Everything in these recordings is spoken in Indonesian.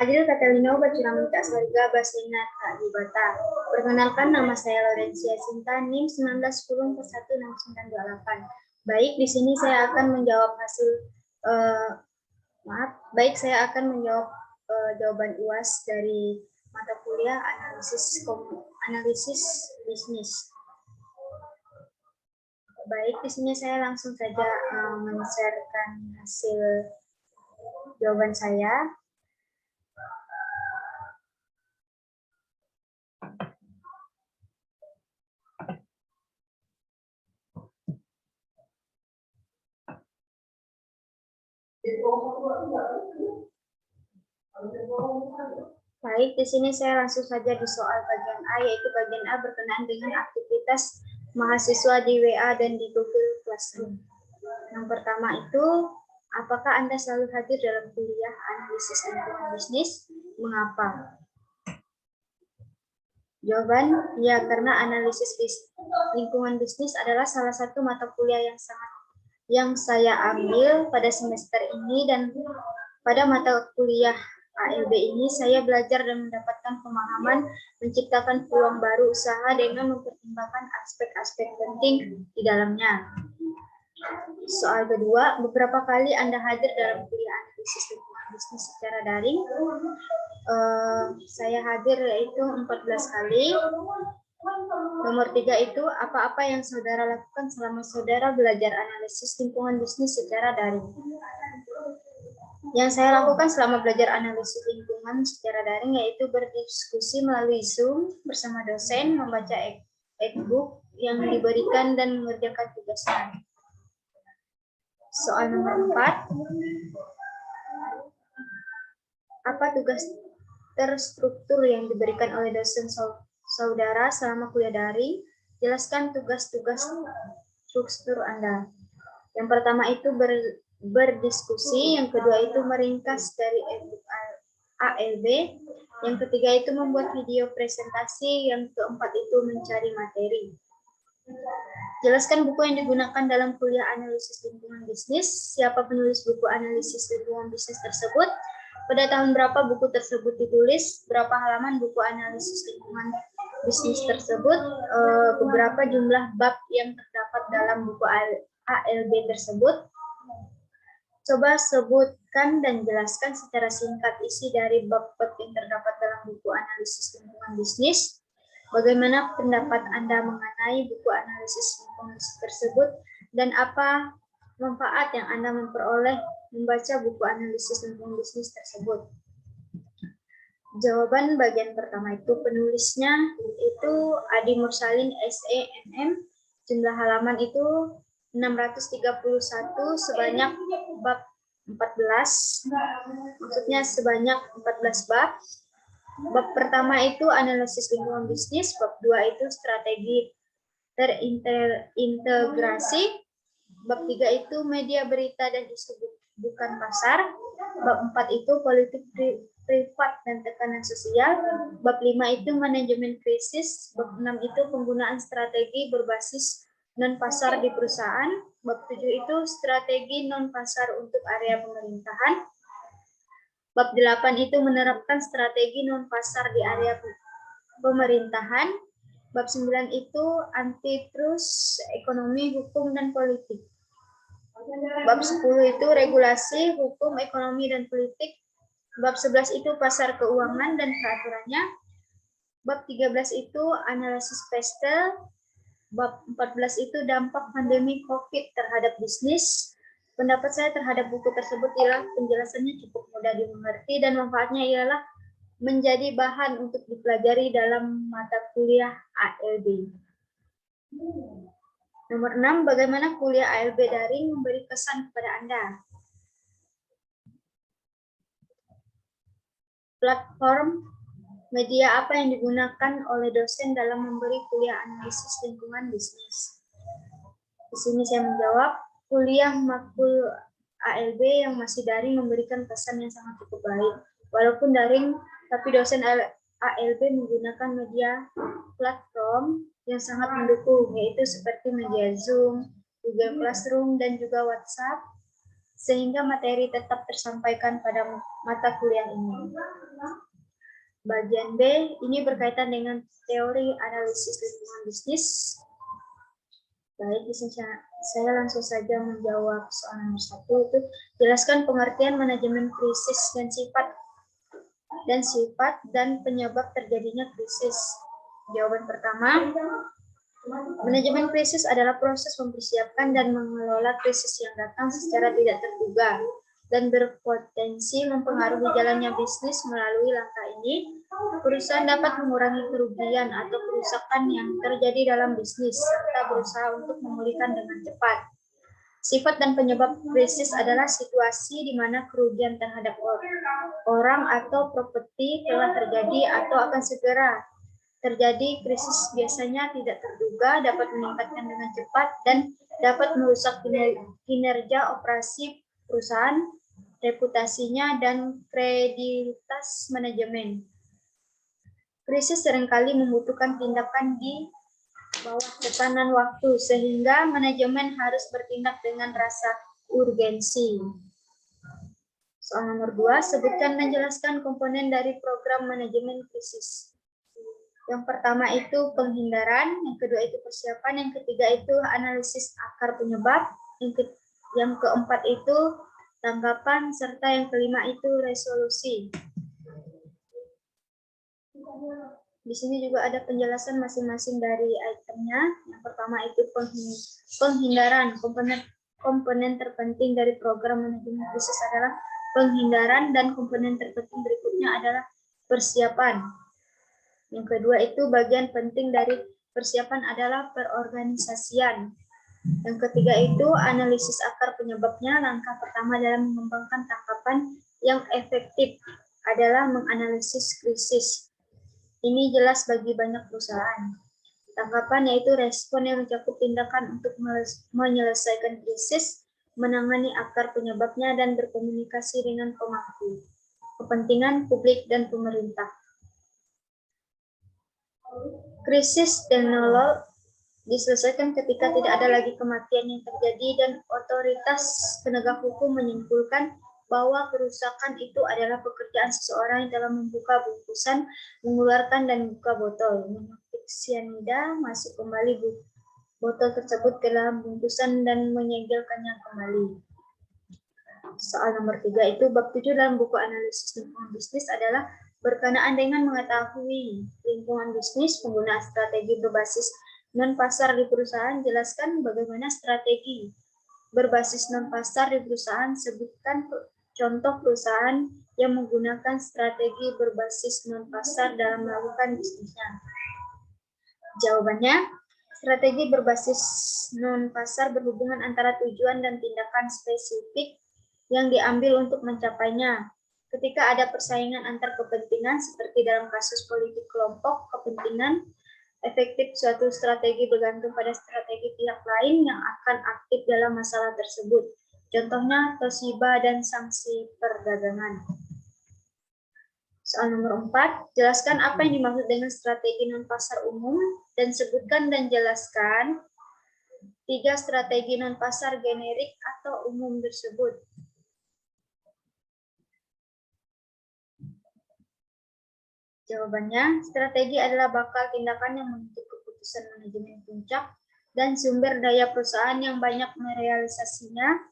Adil Catalino Bacuramita Sarga Basina Bata. Perkenalkan, nama saya Laurencia Sinta, NIM 1910416928. Baik, di sini saya akan menjawab hasil saya akan menjawab jawaban UAS dari mata kuliah analisis bisnis. Baik, di sini saya langsung saja men-sharekan hasil jawaban saya. Baik, di sini saya langsung saja di soal bagian A, yaitu bagian A berkenaan dengan aktivitas mahasiswa di WA dan di Google Classroom. Yang pertama itu, apakah Anda selalu hadir dalam kuliah analisis lingkungan bisnis? Mengapa? Jawaban, ya, karena analisis lingkungan bisnis adalah salah satu mata kuliah yang saya ambil pada semester ini, dan pada mata kuliah ALB ini saya belajar dan mendapatkan pemahaman menciptakan peluang baru usaha dengan mempertimbangkan aspek-aspek penting di dalamnya. Soal kedua, beberapa kali Anda hadir dalam kuliah analisis lingkungan bisnis secara daring? Saya hadir yaitu 14 kali. Nomor 3 itu, apa-apa yang saudara lakukan selama saudara belajar analisis lingkungan bisnis secara daring? Yang saya lakukan selama belajar analisis lingkungan secara daring yaitu berdiskusi melalui Zoom bersama dosen, membaca e-book yang diberikan, dan mengerjakan tugasnya. Soal nomor 4, apa tugas terstruktur yang diberikan oleh dosen saudara selama kuliah daring? Jelaskan tugas-tugas struktur Anda. Yang pertama itu berdiskusi, yang kedua itu meringkas dari e-book ALB, yang ketiga itu membuat video presentasi, yang keempat itu mencari materi. Jelaskan buku yang digunakan dalam kuliah analisis lingkungan bisnis. Siapa penulis buku analisis lingkungan bisnis tersebut? Pada tahun berapa buku tersebut ditulis? Berapa halaman buku analisis lingkungan bisnis tersebut? Beberapa jumlah bab yang terdapat dalam buku ALB tersebut? Coba sebutkan dan jelaskan secara singkat isi dari bab-bab yang terdapat dalam buku analisis lingkungan bisnis. Bagaimana pendapat Anda mengenai buku analisis lingkungan tersebut, dan apa manfaat yang Anda memperoleh membaca buku analisis lingkungan bisnis tersebut? Jawaban bagian pertama itu, penulisnya itu Adi Mursalin SE MM, jumlah halaman itu 631, sebanyak bab 14, maksudnya sebanyak 14 bab. Bab pertama itu analisis lingkungan bisnis, bab 2 itu strategi terintegrasi, bab 3 itu media berita dan isu bukan pasar, bab 4 itu politik privat dan tekanan sosial, bab 5 itu manajemen krisis, bab 6 itu penggunaan strategi berbasis non-pasar di perusahaan, bab 7 itu strategi non-pasar untuk area pemerintahan, bab 8 itu menerapkan strategi non-pasar di area pemerintahan, bab 9 itu antitrust, ekonomi, hukum, dan politik. Bab 10 itu regulasi, hukum, ekonomi, dan politik. Bab 11 itu pasar keuangan dan peraturannya. Bab 13 itu analisis PESTEL. Bab 14 itu dampak pandemi COVID terhadap bisnis. Pendapat saya terhadap buku tersebut ialah penjelasannya cukup mudah dimengerti dan manfaatnya ialah menjadi bahan untuk dipelajari dalam mata kuliah ALB. Nomor 6, bagaimana kuliah ALB daring memberi kesan kepada Anda? Platform media apa yang digunakan oleh dosen dalam memberi kuliah analisis lingkungan bisnis? Di sini saya menjawab, kuliah makul ALB yang masih daring memberikan kesan yang sangat cukup baik. Walaupun daring, tapi dosen ALB menggunakan media platform yang sangat mendukung, yaitu seperti media Zoom, Google Classroom, dan juga WhatsApp. sehingga materi tetap tersampaikan pada mata kuliah ini. Bagian B ini berkaitan dengan teori analisis lingkungan bisnis. Baik, di sini saya langsung saja menjawab soal nomor 1 itu jelaskan pengertian manajemen krisis dan sifat dan penyebab terjadinya krisis. Jawaban pertama, manajemen krisis adalah proses mempersiapkan dan mengelola krisis yang datang secara tidak terduga dan berpotensi mempengaruhi jalannya bisnis. Melalui langkah ini, perusahaan dapat mengurangi kerugian atau kerusakan yang terjadi dalam bisnis serta berusaha untuk memulihkan dengan cepat. Sifat dan penyebab krisis adalah situasi di mana kerugian terhadap orang atau properti telah terjadi atau akan segera terjadi. Krisis biasanya tidak terduga, dapat meningkatkan dengan cepat, dan dapat merusak kinerja operasi perusahaan, reputasinya, dan kredibilitas manajemen. Krisis seringkali membutuhkan tindakan di bawah tekanan waktu, sehingga manajemen harus bertindak dengan rasa urgensi. Soal nomor 2, sebutkan dan jelaskan komponen dari program manajemen krisis. Yang pertama itu penghindaran, yang kedua itu persiapan, yang ketiga itu analisis akar penyebab, yang keempat itu tanggapan, serta yang kelima itu resolusi. Di sini juga ada penjelasan masing-masing dari itemnya. Yang pertama itu penghindaran. Komponen terpenting dari program manajemen krisis adalah penghindaran, dan komponen terpenting berikutnya adalah persiapan. Yang kedua itu bagian penting dari persiapan adalah perorganisasian. Yang ketiga itu analisis akar penyebabnya. Langkah pertama dalam mengembangkan tangkapan yang efektif adalah menganalisis krisis. Ini jelas bagi banyak perusahaan. Tangkapan yaitu respon yang mencakup tindakan untuk menyelesaikan krisis, menangani akar penyebabnya, dan berkomunikasi dengan pemangku kepentingan publik dan pemerintah. Krisis teknologi diselesaikan ketika tidak ada lagi kematian yang terjadi dan otoritas penegak hukum menyimpulkan bahwa kerusakan itu adalah pekerjaan seseorang yang telah membuka bungkusan, mengeluarkan dan membuka botol, memetik sianida, masuk kembali botol tersebut ke dalam bungkusan dan menyegelkannya kembali. Soal nomor 3 itu bab 7 dalam buku analisis lingkungan bisnis adalah berkenaan dengan mengetahui lingkungan bisnis, penggunaan strategi berbasis non-pasar di perusahaan. Jelaskan bagaimana strategi berbasis non-pasar di perusahaan. Sebutkan contoh perusahaan yang menggunakan strategi berbasis non-pasar dalam melakukan bisnisnya. Jawabannya, strategi berbasis non-pasar berhubungan antara tujuan dan tindakan spesifik yang diambil untuk mencapainya. Ketika ada persaingan antar kepentingan, seperti dalam kasus politik kelompok kepentingan, efektif suatu strategi bergantung pada strategi pihak lain yang akan aktif dalam masalah tersebut. Contohnya Toshiba dan sanksi perdagangan. Soal nomor 4, jelaskan apa yang dimaksud dengan strategi non-pasar umum dan sebutkan dan jelaskan 3 strategi non-pasar generik atau umum tersebut. Jawabannya, strategi adalah bakal tindakan yang menuntut keputusan manajemen puncak dan sumber daya perusahaan yang banyak merealisasinya.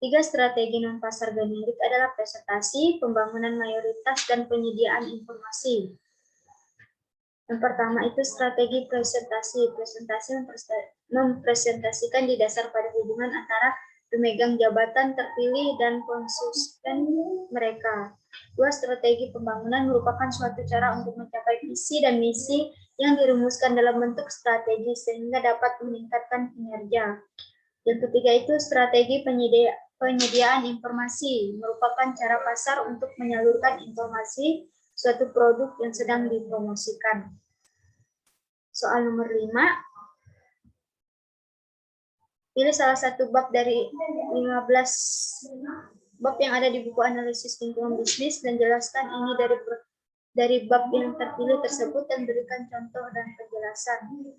3 strategi non-pasar generik adalah presentasi, pembangunan mayoritas, dan penyediaan informasi. Yang pertama itu strategi presentasi. Presentasi mempresentasikan didasar pada hubungan antara pemegang jabatan terpilih dan konsultan mereka. 2. Strategi pembangunan merupakan suatu cara untuk mencapai visi dan misi yang dirumuskan dalam bentuk strategi sehingga dapat meningkatkan kinerja. Yang ketiga itu strategi penyediaan informasi, merupakan cara pasar untuk menyalurkan informasi suatu produk yang sedang dipromosikan. Soal nomor 5, pilih salah satu bab dari 15 bab yang ada di buku analisis lingkungan bisnis dan jelaskan ini dari bab yang terpilih tersebut dan berikan contoh dan penjelasan.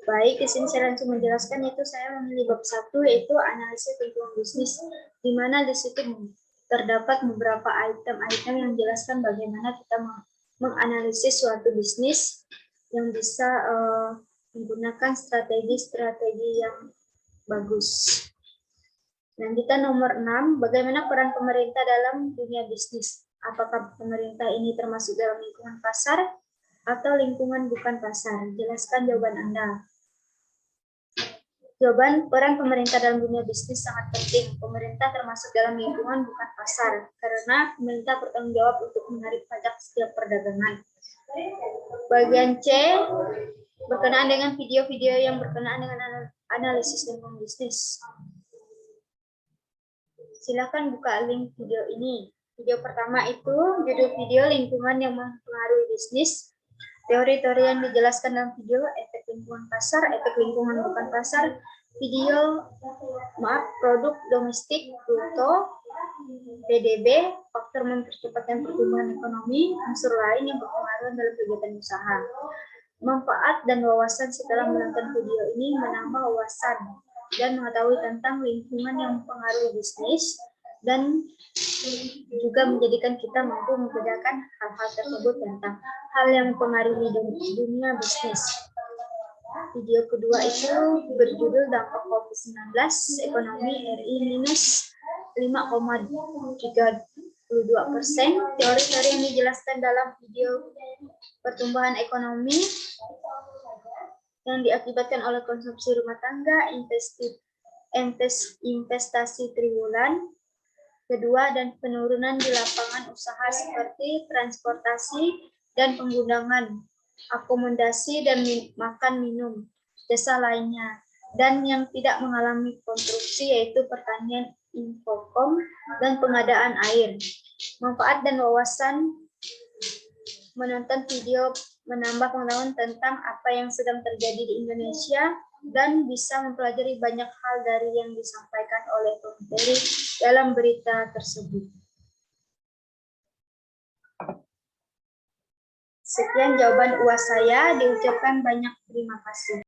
Baik, di sini saya langsung menjelaskan, yaitu saya memilih bab 1, yaitu analisis lingkungan bisnis, di mana di situ terdapat beberapa item-item yang menjelaskan bagaimana kita menganalisis suatu bisnis yang bisa menggunakan strategi-strategi yang bagus. Lanjutan nomor 6, bagaimana peran pemerintah dalam dunia bisnis? Apakah pemerintah ini termasuk dalam lingkungan pasar atau lingkungan bukan pasar? Jelaskan jawaban Anda. Jawaban, peran pemerintah dalam dunia bisnis sangat penting. Pemerintah termasuk dalam lingkungan bukan pasar, karena pemerintah bertanggung jawab untuk menarik pajak setiap perdagangan. Bagian C, berkenaan dengan video-video yang berkenaan dengan analisis lingkungan bisnis. Silakan buka link video ini. Video pertama itu judul video lingkungan yang mempengaruhi bisnis. Teori-teori yang dijelaskan dalam video, efek lingkungan pasar, efek lingkungan bukan pasar, produk domestik bruto, PDB, faktor mempercepat pertumbuhan ekonomi, unsur lain yang berpengaruh dalam kegiatan usaha. Manfaat dan wawasan setelah menonton video ini menambah wawasan dan mengetahui tentang lingkungan yang mempengaruhi bisnis, dan juga menjadikan kita mampu membedakan hal-hal tersebut tentang hal yang mempengaruhi dunia bisnis. Video kedua itu berjudul dampak COVID-19 ekonomi RI minus 5,32%. Teori-teori yang dijelaskan dalam video pertumbuhan ekonomi yang diakibatkan oleh konsumsi rumah tangga, investasi triwulan kedua, dan penurunan di lapangan usaha seperti transportasi dan penggunaan akomodasi dan makan minum, jasa lainnya, dan yang tidak mengalami konstruksi yaitu pertanian, infokom, dan pengadaan air. Manfaat dan wawasan menonton video menambah pengetahuan tentang apa yang sedang terjadi di Indonesia dan bisa mempelajari banyak hal dari yang disampaikan oleh pemateri dalam berita tersebut. Sekian jawaban UAS saya, diucapkan banyak terima kasih.